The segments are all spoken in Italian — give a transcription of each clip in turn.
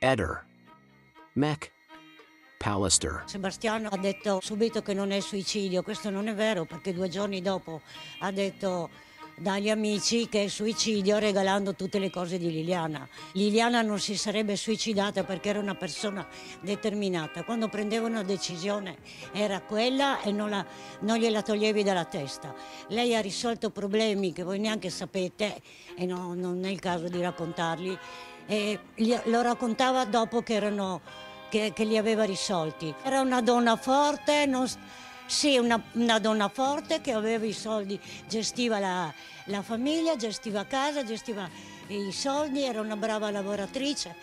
Eder, Mac, Pallister. Sebastiano ha detto subito che non è suicidio, questo non è vero perché 2 giorni dopo ha detto dagli amici che è suicidio regalando tutte le cose di Liliana. Liliana non si sarebbe suicidata perché era una persona determinata, quando prendeva una decisione era quella e non gliela toglievi dalla testa. Lei ha risolto problemi che voi neanche sapete e non è il caso di raccontarli e lo raccontava dopo che li aveva risolti. Era una donna forte, sì, una donna forte che aveva i soldi, gestiva la famiglia, gestiva casa, gestiva i soldi, era una brava lavoratrice,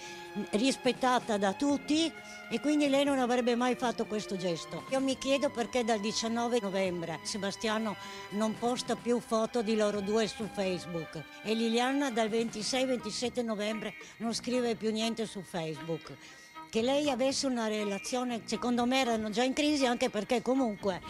rispettata da tutti e quindi lei non avrebbe mai fatto questo gesto. Io mi chiedo perché dal 19 novembre Sebastiano non posta più foto di loro due su Facebook e Liliana dal 26-27 novembre non scrive più niente su Facebook. Che lei avesse una relazione, secondo me erano già in crisi anche perché comunque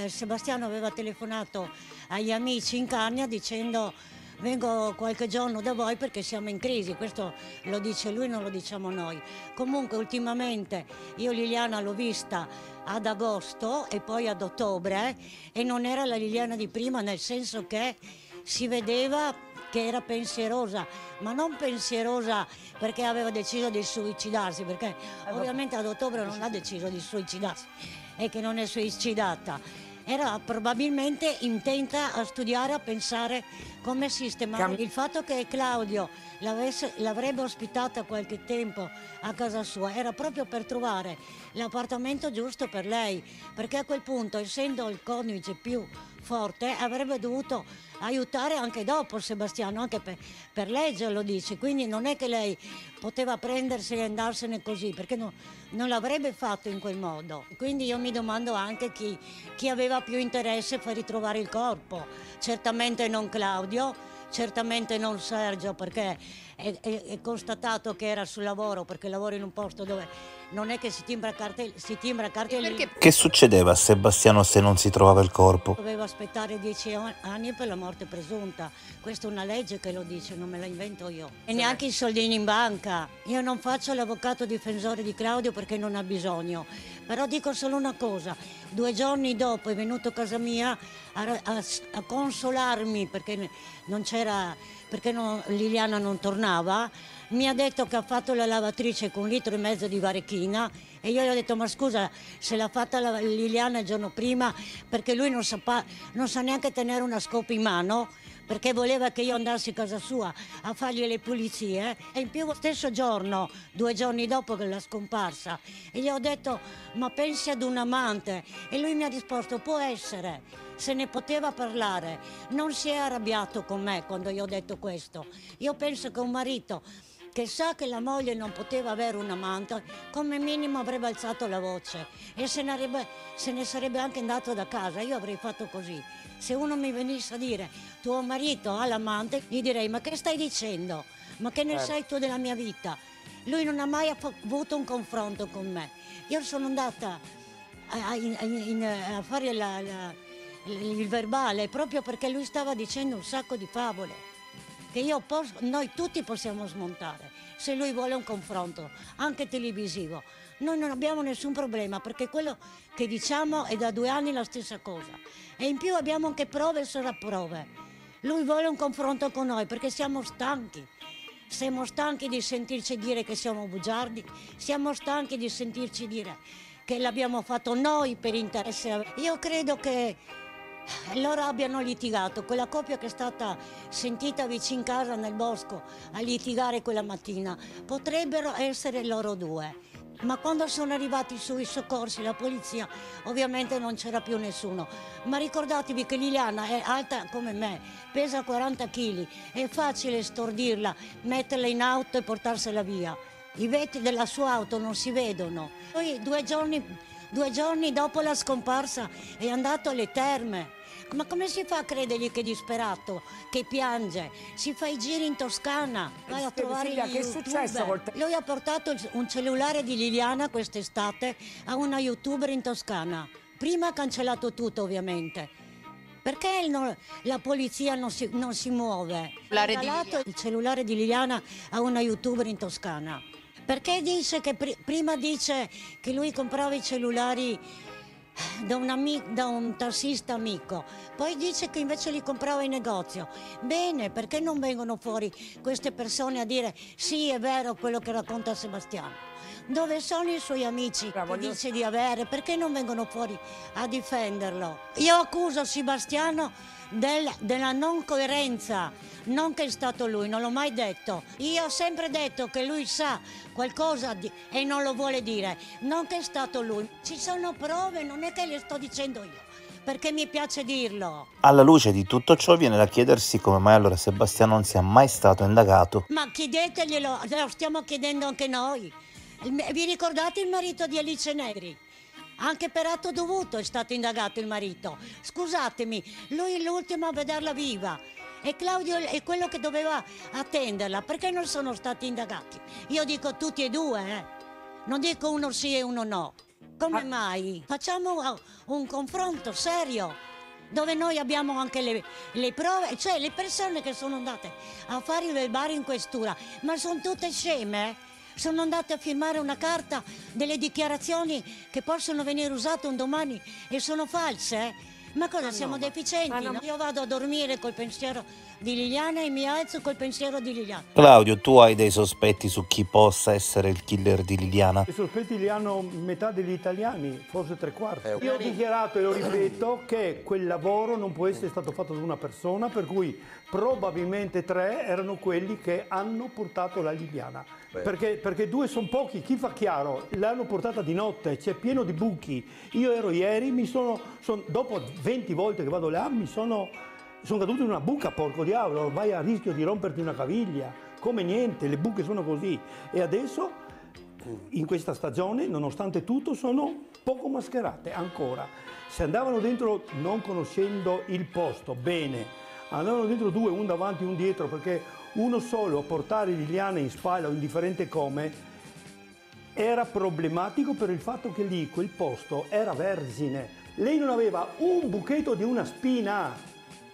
Sebastiano aveva telefonato agli amici in Carnia dicendo vengo qualche giorno da voi perché siamo in crisi, questo lo dice lui, non lo diciamo noi. Comunque ultimamente io Liliana l'ho vista ad agosto e poi ad ottobre e non era la Liliana di prima, nel senso che si vedeva che era pensierosa, ma non pensierosa perché aveva deciso di suicidarsi, perché ovviamente ad ottobre non ha deciso di suicidarsi e che non è suicidata. Era probabilmente intenta a studiare, a pensare come sistemare. Il fatto che Claudio l'avrebbe ospitata qualche tempo a casa sua era proprio per trovare l'appartamento giusto per lei, perché a quel punto, essendo il coniuge più forte, avrebbe dovuto aiutare anche dopo Sebastiano, anche per legge lo dice, quindi non è che lei poteva prendersi e andarsene così, perché non l'avrebbe fatto in quel modo. Quindi io mi domando anche chi aveva più interesse per ritrovare il corpo. Certamente non Claudio, certamente non Sergio, perché è constatato che era sul lavoro, perché lavora in un posto dove non è che si timbra cartellini. Che succedeva a Sebastiano se non si trovava il corpo? Doveva aspettare 10 anni per la morte presunta. Questa è una legge che lo dice, non me la invento io. E neanche i soldini in banca. Io non faccio l'avvocato difensore di Claudio perché non ha bisogno. Però dico solo una cosa. 2 giorni dopo è venuto a casa mia a consolarmi perché Liliana non tornava. Mi ha detto che ha fatto la lavatrice con 1,5 litri di varechina e io gli ho detto ma scusa se l'ha fatta Liliana il giorno prima perché lui non sa neanche tenere una scopa in mano perché voleva che io andassi a casa sua a fargli le pulizie e in più lo stesso giorno, 2 giorni dopo che la scomparsa e gli ho detto ma pensi ad un amante e lui mi ha risposto può essere, se ne poteva parlare, non si è arrabbiato con me quando gli ho detto questo. Io penso che un marito che sa che la moglie non poteva avere un amante, come minimo avrebbe alzato la voce e se ne sarebbe anche andato da casa. Io avrei fatto così. Se uno mi venisse a dire tuo marito ha l'amante, gli direi ma che stai dicendo? Ma che ne sai tu della mia vita? Lui non ha mai avuto un confronto con me. Io sono andata a fare il verbale proprio perché lui stava dicendo un sacco di favole che noi tutti possiamo smontare se lui vuole un confronto anche televisivo. Noi non abbiamo nessun problema perché quello che diciamo è da 2 anni la stessa cosa e in più abbiamo anche prove e sovrapprove. Lui vuole un confronto con noi perché siamo stanchi di sentirci dire che siamo bugiardi, siamo stanchi di sentirci dire che l'abbiamo fatto noi per interesse. Io credo che loro abbiano litigato, quella coppia che è stata sentita vicino casa nel bosco a litigare quella mattina, potrebbero essere loro due. Ma quando sono arrivati su i soccorsi, la polizia, ovviamente non c'era più nessuno. Ma ricordatevi che Liliana è alta come me, pesa 40 kg, è facile stordirla, metterla in auto e portarsela via. I vetri della sua auto non si vedono. Poi 2 giorni dopo la scomparsa è andato alle terme. Ma come si fa a credergli che è disperato, che piange? Si fa i giri in Toscana, vai a trovare Silvia, gli che è YouTuber. successo col Lui ha portato un cellulare di Liliana quest'estate a una YouTuber in Toscana. Prima ha cancellato tutto, ovviamente. Perché la polizia non si muove? Ha regalato il cellulare di Liliana a una YouTuber in Toscana. Perché dice che prima dice che lui comprava i cellulari da un tassista amico, poi dice che invece li comprava in negozio. Bene, perché non vengono fuori queste persone a dire sì, è vero quello che racconta Sebastiano? Dove sono i suoi amici che dice di avere? Perché non vengono fuori a difenderlo? Io accuso Sebastiano della non coerenza, non che è stato lui, non l'ho mai detto. Io ho sempre detto che lui sa qualcosa e non lo vuole dire, non che è stato lui. Ci sono prove, non è che le sto dicendo io, perché mi piace dirlo. Alla luce di tutto ciò viene da chiedersi come mai allora Sebastiano non sia mai stato indagato. Ma chiedeteglielo, lo stiamo chiedendo anche noi. Vi ricordate il marito di Alice Negri? Anche per atto dovuto è stato indagato il marito. Scusatemi, lui è l'ultimo a vederla viva. E Claudio è quello che doveva attenderla. Perché non sono stati indagati? Io dico tutti e due, Non dico uno sì e uno no. Come mai? Facciamo un confronto serio, dove noi abbiamo anche le prove, cioè le persone che sono andate a fare i verbali in questura, ma sono tutte sceme, Sono andate a firmare una carta delle dichiarazioni che possono venire usate un domani e sono false? Ma cosa, siamo deficienti? No? Io vado a dormire col pensiero di Liliana e mi alzo col pensiero di Liliana. Claudio, tu hai dei sospetti su chi possa essere il killer di Liliana? I sospetti li hanno metà degli italiani, forse 3/4. Io ho dichiarato e lo ripeto che quel lavoro non può essere stato fatto da una persona, per cui probabilmente 3 erano quelli che hanno portato la Liliana. Perché 2 sono pochi, chi fa chiaro? L'hanno portata di notte, c'è pieno di buchi. Io ero ieri, dopo 20 volte che vado là, sono caduto in una buca, porco diavolo, vai a rischio di romperti una caviglia, come niente, le buche sono così. E adesso, in questa stagione, nonostante tutto, sono poco mascherate ancora. Se andavano dentro non conoscendo il posto, bene, andavano dentro 2, un davanti e un dietro, perché uno solo portare Liliana in spalla o indifferente come era problematico per il fatto che lì quel posto era vergine. Lei non aveva un buchetto di una spina,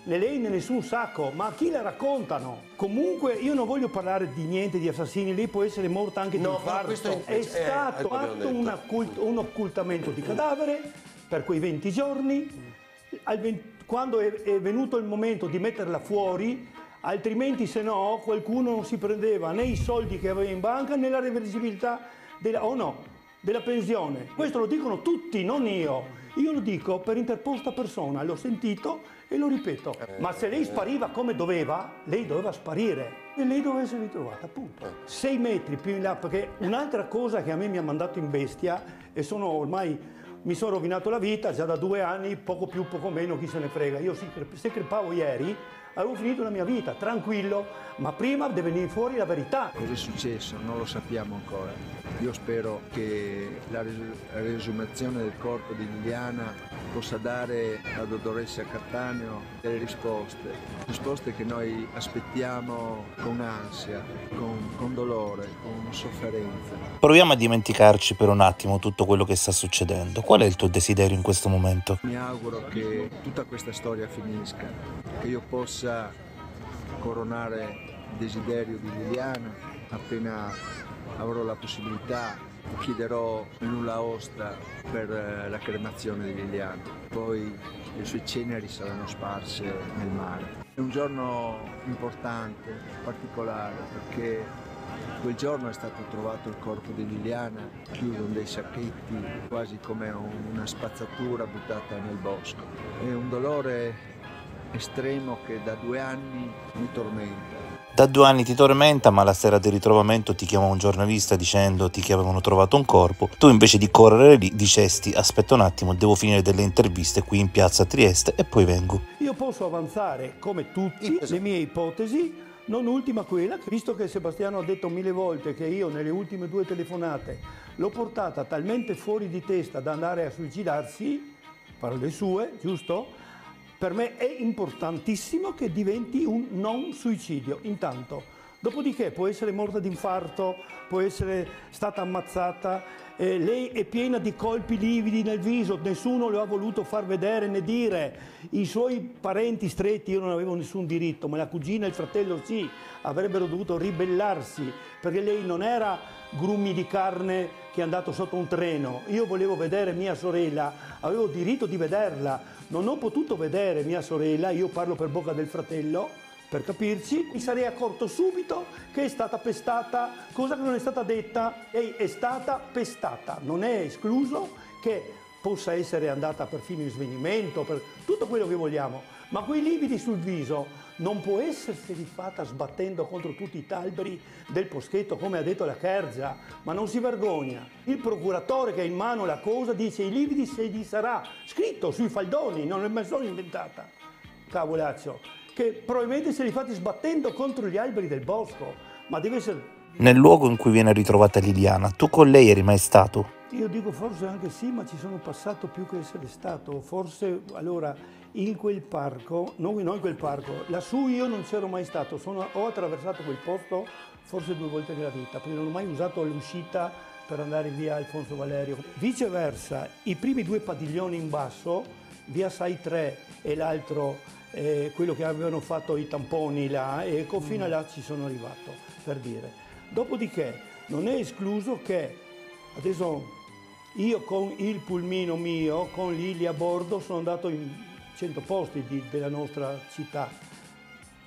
né lei né nessun sacco, ma a chi la raccontano? Comunque io non voglio parlare di niente di assassini, lei può essere morta anche di infarto. È stato fatto un occultamento di cadavere per quei 20 giorni, quando è venuto il momento di metterla fuori, altrimenti se no qualcuno non si prendeva né i soldi che aveva in banca né la reversibilità della pensione. Questo lo dicono tutti, non io. Io lo dico per interposta persona, l'ho sentito e lo ripeto. Ma se lei spariva come doveva, lei doveva sparire e lei doveva essere ritrovata, appunto. 6 metri più in là, perché un'altra cosa che a me mi ha mandato in bestia, e mi sono rovinato la vita già da 2 anni, poco più, poco meno, chi se ne frega. Io se crepavo ieri, avevo finito la mia vita, tranquillo, ma prima deve venire fuori la verità. Cosa è successo? Non lo sappiamo ancora. Io spero che la riesumazione del corpo di Liliana possa dare alla dottoressa Cattaneo delle risposte che noi aspettiamo con ansia, con dolore, con sofferenza. Proviamo a dimenticarci per un attimo tutto quello che sta succedendo. Qual è il tuo desiderio in questo momento? Mi auguro che tutta questa storia finisca, che io possa coronare il desiderio di Liliana. Appena avrò la possibilità chiederò il nulla osta per la cremazione di Liliana, poi le sue ceneri saranno sparse nel mare. È un giorno importante, particolare, perché quel giorno è stato trovato il corpo di Liliana chiuso in dei sacchetti, quasi come una spazzatura buttata nel bosco. È un dolore estremo che da 2 anni mi tormenta. Da 2 anni ti tormenta, ma la sera del ritrovamento ti chiama un giornalista dicendoti che avevano trovato un corpo. Tu invece di correre lì dicesti: aspetta un attimo, devo finire delle interviste qui in piazza Trieste e poi vengo. Io posso avanzare, come tutti, le mie ipotesi, non ultima quella, che visto che Sebastiano ha detto 1000 volte che io nelle ultime 2 telefonate l'ho portata talmente fuori di testa da andare a suicidarsi, parole sue, giusto? Per me è importantissimo che diventi un non suicidio. Intanto, Dopodiché può essere morta d'infarto, può essere stata ammazzata, lei è piena di colpi lividi nel viso, nessuno le ha voluto far vedere né dire. I suoi parenti stretti, io non avevo nessun diritto, ma la cugina e il fratello sì, avrebbero dovuto ribellarsi, perché lei non era grumi di carne che è andato sotto un treno. Io volevo vedere mia sorella, avevo diritto di vederla, non ho potuto vedere mia sorella, io parlo per bocca del fratello, per capirci, mi sarei accorto subito che è stata pestata, cosa che non è stata detta, e è stata pestata. Non è escluso che possa essere andata perfino in svenimento, per tutto quello che vogliamo, ma quei lividi sul viso non può esserseli fatta sbattendo contro tutti i alberi del poschetto, come ha detto la Kerja, ma non si vergogna. Il procuratore che ha in mano la cosa dice i lividi se gli sarà, scritto sui faldoni, non me la sono inventata, cavolaccio, che probabilmente se li fate sbattendo contro gli alberi del bosco, ma deve essere... Nel luogo in cui viene ritrovata Liliana, tu con lei eri mai stato? Io dico forse anche sì, ma ci sono passato più che essere stato. Forse, allora, in quel parco, non in quel parco, lassù io non c'ero mai stato, ho attraversato quel posto forse 2 volte nella vita, perché non ho mai usato l'uscita per andare via Alfonso Valerio. Viceversa, i primi 2 padiglioni in basso, via Sai 3 e l'altro, quello che avevano fatto i tamponi là, ecco, fino a là ci sono arrivato, per dire. Dopodiché, non è escluso che, adesso, io con il pulmino mio, con Lili a bordo, sono andato in 100 posti della nostra città.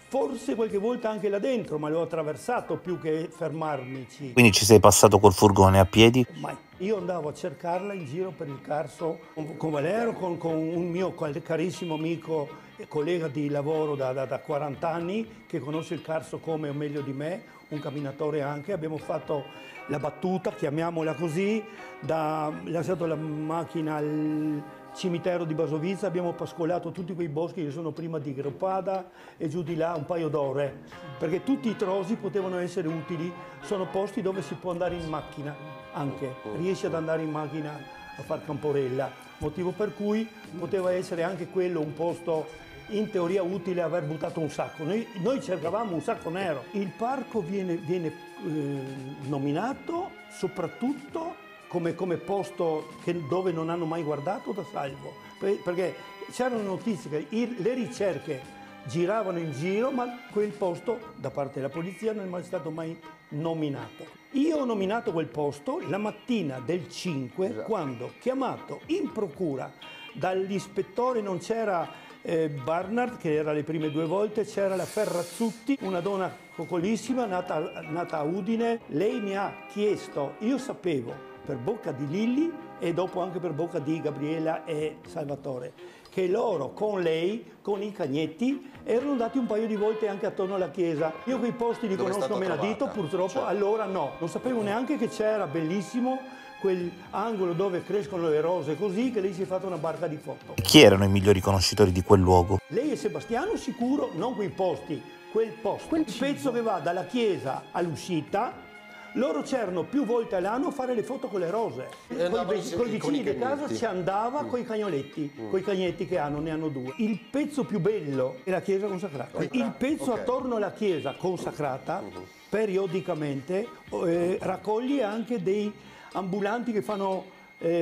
Forse qualche volta anche là dentro, ma l'ho attraversato più che fermarmici. Quindi ci sei passato col furgone a piedi? Mai. Io andavo a cercarla in giro per il Carso con Valero, con un mio carissimo amico e collega di lavoro da 40 anni, che conosce il Carso come o meglio di me, un camminatore anche. Abbiamo fatto la battuta, chiamiamola così, lasciato la macchina al cimitero di Basovizza, abbiamo pascolato tutti quei boschi che sono prima di Groppada e giù di là un paio d'ore, perché tutti i trosi potevano essere utili, sono posti dove si può andare in macchina anche, riesci ad andare in macchina a far camporella, motivo per cui poteva essere anche quello un posto in teoria utile aver buttato un sacco. Noi cercavamo un sacco nero. Il parco viene nominato soprattutto come posto dove non hanno mai guardato da salvo, perché c'erano notizie che le ricerche giravano in giro, ma quel posto da parte della polizia non è mai stato nominato. Io ho nominato quel posto la mattina del 5, esatto, quando chiamato in procura dall'ispettore, non c'era Barnard, che era le prime 2 volte, c'era la Ferrazzutti, una donna coccolissima, nata a Udine. Lei mi ha chiesto, io sapevo per bocca di Lilli e dopo anche per bocca di Gabriela e Salvatore, che loro con lei, con i cagnetti, erano andati un paio di volte anche attorno alla chiesa. Io quei posti li conosco a menadito, purtroppo, certo. Allora no, non sapevo neanche che c'era, bellissimo, quell'angolo dove crescono le rose, così che lei si è fatta una barca di foto. Chi erano i migliori conoscitori di quel luogo? Lei e Sebastiano sicuro, non quei posti, quel posto. Il pezzo che va dalla chiesa all'uscita, loro c'erano più volte all'anno a fare le foto con le rose. Con i vicini di casa ci andava con i cagnoletti, con i cagnetti che ne hanno 2. Il pezzo più bello è la chiesa consacrata. Il pezzo attorno alla chiesa consacrata, periodicamente, raccoglie anche dei ambulanti che fanno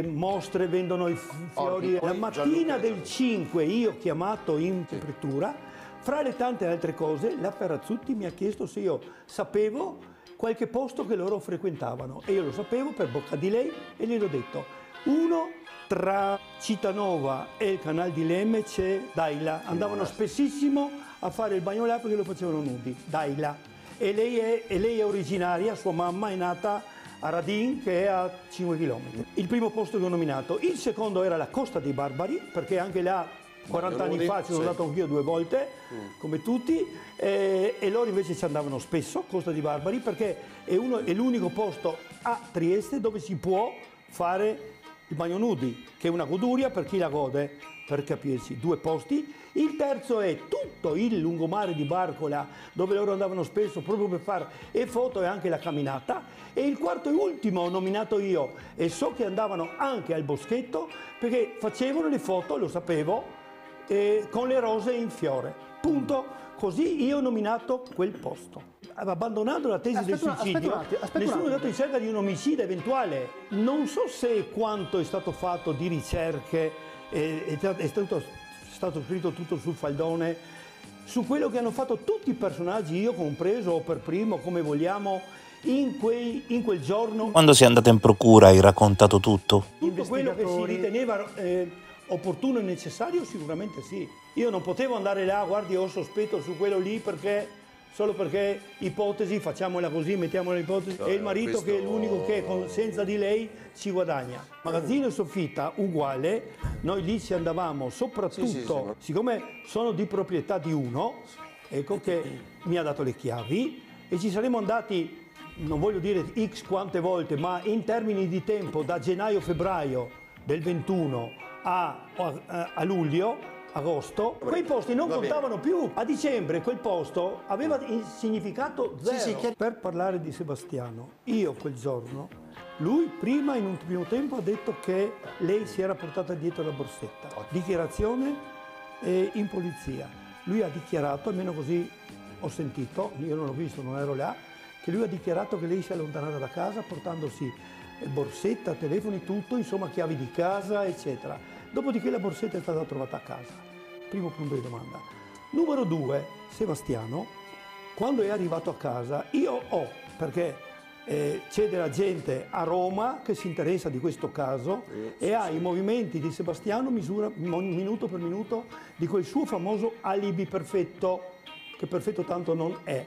mostre, vendono i fiori. La mattina del 5 io ho chiamato in prefettura, fra le tante altre cose, la Ferrazzutti mi ha chiesto se io sapevo qualche posto che loro frequentavano, e io lo sapevo per bocca di lei e gliel'ho detto. Uno, tra Citanova e il Canal di Lemme c'è Daila, andavano spessissimo a fare il bagno là perché lo facevano nudi, Daila. E lei è originaria, sua mamma è nata a Radin, che è a 5 km. Il primo posto che ho nominato. Il secondo era la Costa dei Barbari, perché anche là 40 anni fa ci sono andato anch'io 2 volte, come tutti, e loro invece ci andavano spesso, Costa dei Barbari, perché è l'unico posto a Trieste dove si può fare il bagno nudi, che è una goduria per chi la gode, per capirsi, 2 posti. Il terzo è tutto il lungomare di Barcola, dove loro andavano spesso proprio per fare e foto e anche la camminata. E il quarto e ultimo ho nominato io, e so che andavano anche al boschetto, perché facevano le foto, lo sapevo, con le rose in fiore. Punto. Così io ho nominato quel posto. abbandonando la tesi del suicidio, nessuno è andato in cerca di un omicidio eventuale. Non so se quanto è stato fatto di ricerche, è stato scritto tutto sul faldone, su quello che hanno fatto tutti i personaggi, io compreso, o per primo, come vogliamo, in quel giorno. Quando sei andata in procura hai raccontato tutto? Tutto quello che si riteneva opportuno e necessario sicuramente sì. Io non potevo andare là, guardi, ho sospetto su quello lì perché... Solo perché ipotesi, facciamola così, mettiamola ipotesi, è il marito che è l'unico che senza di lei ci guadagna. Magazzino e soffitta uguale, noi lì ci andavamo soprattutto, siccome sono di proprietà di uno, ecco che mi ha dato le chiavi e ci saremmo andati, non voglio dire x quante volte, ma in termini di tempo da gennaio-febbraio del 21 a luglio, agosto, quei posti non contavano più. A dicembre quel posto aveva significato zero. Per parlare di Sebastiano, io quel giorno, lui prima in un primo tempo ha detto che lei si era portata dietro la borsetta. Dichiarazione in polizia. Lui ha dichiarato, almeno così ho sentito, io non l'ho visto, non ero là, che lui ha dichiarato che lei si è allontanata da casa portandosi borsetta, telefoni, tutto, insomma chiavi di casa, eccetera. Dopodiché la borsetta è stata trovata a casa. Primo punto di domanda. Numero 2, Sebastiano, quando è arrivato a casa, io ho, perché c'è della gente a Roma che si interessa di questo caso e ha i movimenti di Sebastiano, misura minuto per minuto di quel suo famoso alibi perfetto, che perfetto tanto non è,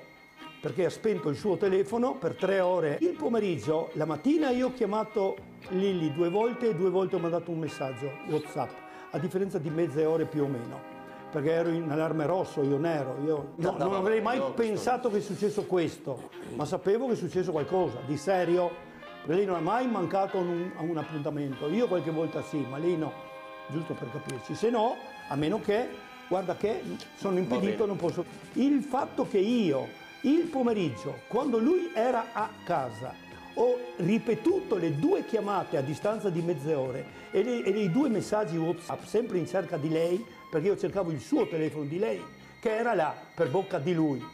perché ha spento il suo telefono per 3 ore. Il pomeriggio, la mattina io ho chiamato Lilli 2 volte e 2 volte ho mandato un messaggio WhatsApp, a differenza di mezze ore più o meno, perché ero in allarme rosso, io nero, non avrei mai pensato che è successo questo, ma sapevo che è successo qualcosa di serio, perché lei non ha mai mancato a un appuntamento, io qualche volta sì, ma lei no, giusto per capirci, se no, a meno che, guarda che sono impedito, non posso. Il fatto che io, il pomeriggio, quando lui era a casa, ho ripetuto le 2 chiamate a distanza di mezze ore e i 2 messaggi WhatsApp, sempre in cerca di lei, perché io cercavo il suo telefono di lei, che era là, per bocca di lui.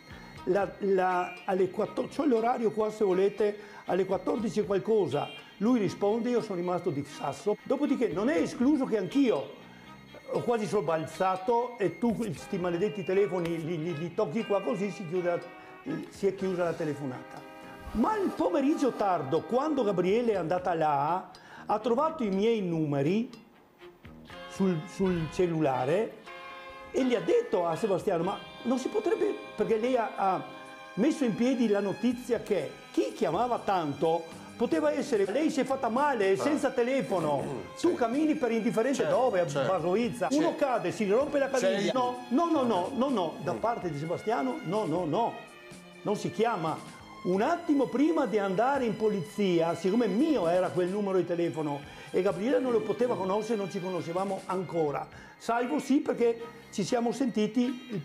Alle 14, c'ho l'orario qua se volete, alle 14 e qualcosa, lui risponde, io sono rimasto di sasso. Dopodiché non è escluso che anch'io ho quasi sobbalzato e tu, questi maledetti telefoni, li tocchi qua così, si è chiusa la telefonata. Ma il pomeriggio tardo, quando Gabriele è andata là, ha trovato i miei numeri sul cellulare e gli ha detto a Sebastiano, ma non si potrebbe, perché lei ha messo in piedi la notizia che chi chiamava tanto poteva essere, lei si è fatta male, senza telefono, tu cammini per indifferenza dove? A Basovizza, uno cade, si rompe la caviglia. No, da parte di Sebastiano, no, non si chiama. Un attimo prima di andare in polizia, siccome mio era quel numero di telefono e Gabriele non lo poteva conoscere, non ci conoscevamo ancora. Salvo sì, perché ci siamo sentiti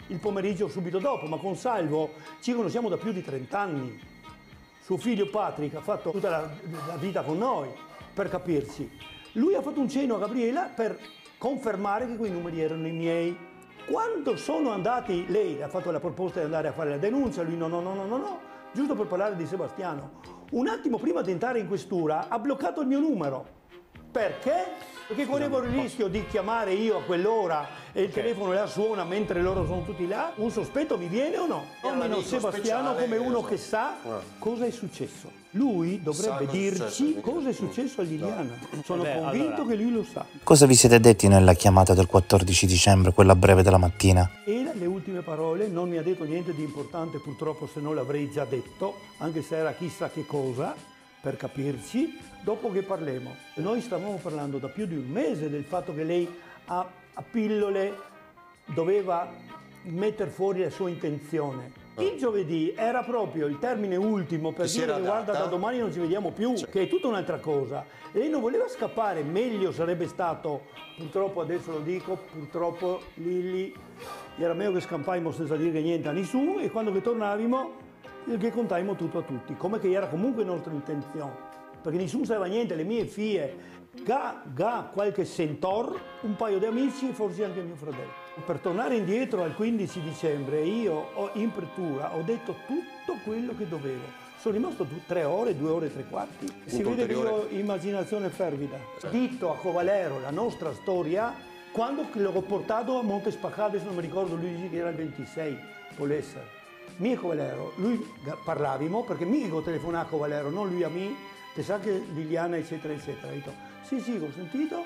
il pomeriggio subito dopo, ma con Salvo ci conosciamo da più di 30 anni. Suo figlio Patrick ha fatto tutta la vita con noi, per capirci. Lui ha fatto un cenno a Gabriela per confermare che quei numeri erano i miei. Quando sono andati, lei ha fatto la proposta di andare a fare la denuncia, lui no, giusto per parlare di Sebastiano. Un attimo prima di entrare in questura ha bloccato il mio numero. Perché? Perché correvo il rischio di chiamare io a quell'ora e il telefono là suona mentre loro sono tutti là. Un sospetto mi viene o no? Nomino Sebastiano come uno che sa cosa è successo. Lui dovrebbe dirci cosa è successo a Liliana. Sono convinto che lui lo sa. Cosa vi siete detti nella chiamata del 14 dicembre, quella breve della mattina? E le ultime parole, non mi ha detto niente di importante purtroppo, se no l'avrei già detto, anche se era chissà che cosa, per capirci, dopo che parlemo. Noi stavamo parlando da più di un mese del fatto che lei a pillole doveva mettere fuori la sua intenzione. Il giovedì era proprio il termine ultimo per dire che guarda, da domani non ci vediamo più, che è tutta un'altra cosa. Lei non voleva scappare, meglio sarebbe stato, purtroppo adesso lo dico, purtroppo Lilli, era meglio che scampaimo senza dire niente a nessuno e quando che tornavimo che contaimo tutto a tutti, come che era comunque nostra intenzione, perché nessuno sapeva niente, le mie figlie, qualche sentor, un paio di amici e forse anche mio fratello. Per tornare indietro al 15 dicembre io in pretura ho detto tutto quello che dovevo. Sono rimasto 3 ore, 2 ore e 3 quarti. Si vede che io ho immaginazione fervida. Detto a Covalero la nostra storia, quando l'ho portato a Monte Spaccate, se non mi ricordo, lui dice che era il 26, può essere. Mi e Covalero, lui parlavamo, perché mi ho telefonato a Covalero, non lui a me, te sa che Liliana eccetera eccetera. Ho detto, sì, ho sentito,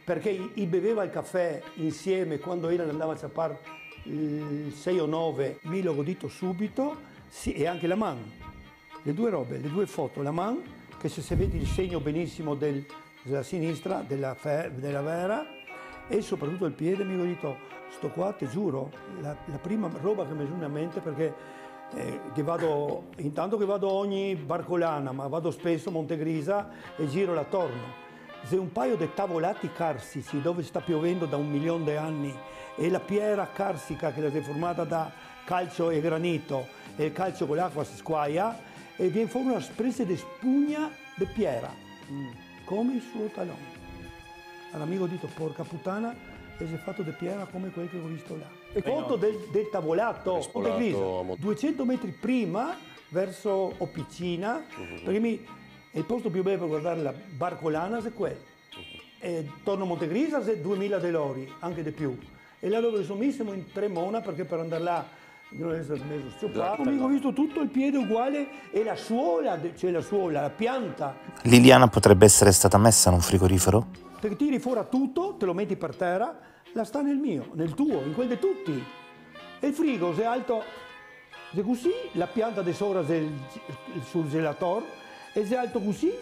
perché beveva il caffè insieme quando ella andava a ciappare il 6 o 9, mi l'ho godito subito, sì, e anche la man, le due robe, le due foto, la man, che se vedi il segno benissimo della sinistra, della vera, e soprattutto il piede, mi ho detto, sto qua, ti giuro, la prima roba che mi viene a mente, perché intanto che vado ogni Barcolana, ma vado spesso a Montegrisa e giro l'attorno. Se un paio di tavolati carsici dove sta piovendo da 1 milione di anni e la pietra carsica che è formata da calcio e granito e il calcio con l'acqua si squaia e viene fuori una specie di spugna di pietra, come il suo talone. All'amico ho detto, porca puttana, e si è fatto di pietra come quel che ho visto là. E foto del tavolato, 200 metri prima, verso Opicina, perché il posto più bello per guardare la Barcolana è quello. E torno a Montegrisa è 2000 dell'ori, anche di più. E là dove sono messo in Tremona, perché per andare là non essere messo stuppato. Ho visto tutto il piede uguale e la suola, cioè la pianta. Liliana potrebbe essere stata messa in un frigorifero? Te tiri fuori tutto, te lo metti per terra, la sta nel mio, nel tuo, in quel di tutti. E il frigo se è alto, se così, la pianta di sopra sul gelator, e se è alto così,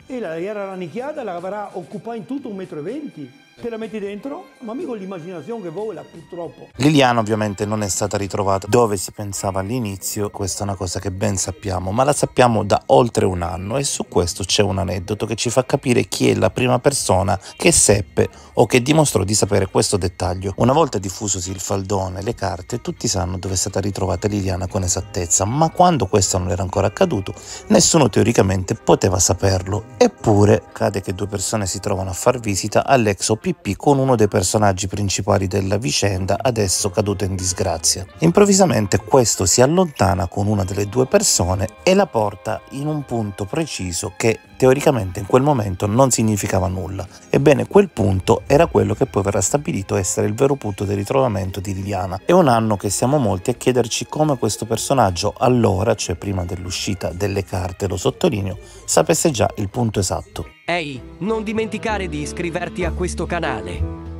e la era rannicchiata, la avrà occupato in tutto 1,20 m. Te la metti dentro, ma mica l'immaginazione che vola, purtroppo. Liliana ovviamente non è stata ritrovata dove si pensava all'inizio, questa è una cosa che ben sappiamo, ma la sappiamo da oltre 1 anno e su questo c'è un aneddoto che ci fa capire chi è la prima persona che seppe o che dimostrò di sapere questo dettaglio. Una volta diffusosi il faldone, le carte, tutti sanno dove è stata ritrovata Liliana con esattezza, ma quando questo non era ancora accaduto, nessuno teoricamente poteva saperlo. Eppure cade che 2 persone si trovano a far visita all'ex OPP con uno dei personaggi principali della vicenda, adesso caduto in disgrazia. Improvvisamente questo si allontana con una delle 2 persone e la porta in un punto preciso che teoricamente in quel momento non significava nulla. Ebbene, quel punto era quello che poi verrà stabilito essere il vero punto di ritrovamento di Liliana. È un anno che siamo molti a chiederci come questo personaggio allora, cioè prima dell'uscita delle carte, lo sottolineo, sapesse già il punto esatto. Ehi, non dimenticare di iscriverti a questo canale.